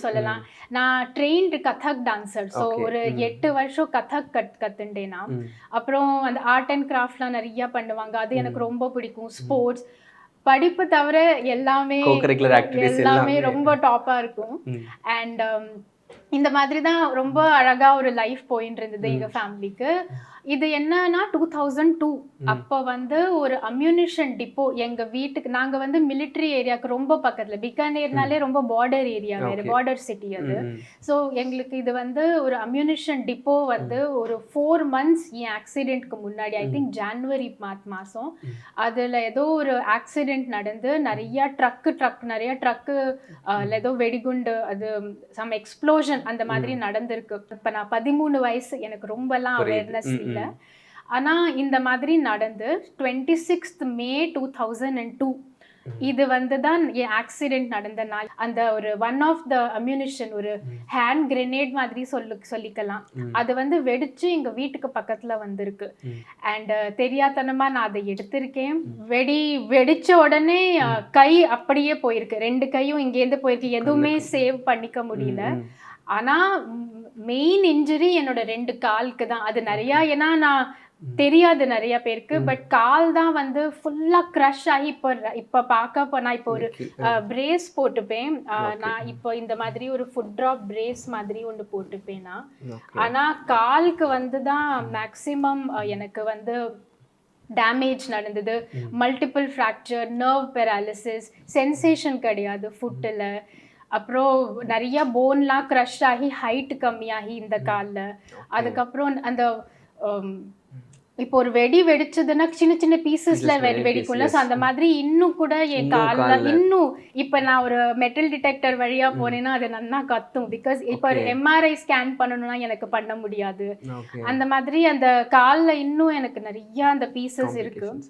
சொல்லலாம். நான் trained Kathak dancer. So ஒரு 8 வருஷம் கதக் கத்துண்டேன் நான். அப்புறம் அந்த ஆர்ட் அண்ட் கிராஃப்ட்லாம் நிறைய பண்ணுவாங்க. அது எனக்கு ரொம்ப பிடிக்கும். ஸ்போர்ட்ஸ், படிப்பு தவிர எல்லாமே ரொம்ப டாப்பா இருக்கும். அண்ட் இந்த மாதிரி தான் ரொம்ப அழகா ஒரு லைஃப் போயிட்டு இருந்தது எங்க ஃபேமிலிக்கு. இது என்னன்னா 2002 அப்ப வந்து ஒரு அம்யூனிஷன் டிப்போ எங்க வீட்டுக்கு, நாங்க வந்து மிலிட்டரி ஏரியாவுக்கு ரொம்ப பக்கத்துல, பிகானேர்னாலே ரொம்ப பார்டர் ஏரியா, வேற பார்டர் சிட்டி அது. ஸோ எங்களுக்கு இது வந்து ஒரு அம்யூனிஷன் டிப்போ வந்து ஒரு 4 months என் ஆக்சிடென்ட்க்கு முன்னாடி, ஐ திங்க் ஜான்வரி மாதம், அதுல ஏதோ ஒரு ஆக்சிடென்ட் நடந்து நிறைய ட்ரக்கு ஏதோ வெடிகுண்டு, அது சம் எக்ஸ்ப்ளோஷன் அந்த மாதிரி நடந்திருக்கு. இப்ப நான் 13 வயசு, எனக்கு ரொம்பலாம் அவேர்னஸ் இல்லை. ஆனா இந்த மாதிரி நடந்து 26th May 2002 இது வந்து தான் என் ஆக்சிடென்ட் நடந்த நாள். அந்த ஒரு ஒன் ஆஃப் த அம்யூனிஷன், ஒரு ஹேண்ட் கிரெனேட் மாதிரி சொல்லிக்கலாம், அது வந்து வெடிச்சு எங்க வீட்டுக்கு பக்கத்துல வந்திருக்கு. அண்ட் தெரியாதனமா நான் அதை எடுத்திருக்கேன். வெடிச்ச உடனே கை அப்படியே போயிருக்கு, 2 கையும் இங்கேருந்து போயிருக்கு, எதுவுமே சேவ் பண்ணிக்க முடியல. ஆனா மெயின் இன்ஜுரி என்னோட 2 காலுக்கு தான். அது நிறைய, ஏன்னா நான் தெரியாது நிறைய பேருக்கு, பட் கால் தான் வந்து ஃபுல்லா கிரஷ் ஆகி இப்ப பார்க்க நான் இப்போ ஒரு பிரேஸ் போட்டுப்பேன். நான் இப்போ இந்த மாதிரி ஒரு ஃபுட் ட்ராப் பிரேஸ் மாதிரி ஒன்று போட்டுப்பேன்னா, ஆனா காலுக்கு வந்து தான் மேக்சிமம் எனக்கு வந்து டேமேஜ் நடந்தது. Multiple fracture, nerve paralysis, sensation கிடையாது ஃபுட்டில். அப்புறம் நிறைய போன்லாம் க்ரஷ் ஆகி ஹைட் கம்மியாகி இந்த காலில். அதுக்கப்புறம் அந்த இப்போ ஒரு வெடிச்சதுன்னா சின்ன சின்ன பீசஸ்ல வெடிக்கும்ல, ஸோ அந்த மாதிரி இன்னும் கூட என் காலில் இன்னும் இப்போ நான் ஒரு மெட்டல் டிடெக்டர் வழியா போனேன்னா அது நல்லா கத்தும். பிகாஸ் இப்போ ஒரு எம்ஆர்ஐ ஸ்கேன் பண்ணணும்னா எனக்கு பண்ண முடியாது. அந்த மாதிரி அந்த காலில் இன்னும் எனக்கு நிறைய அந்த பீசஸ் இருக்கு.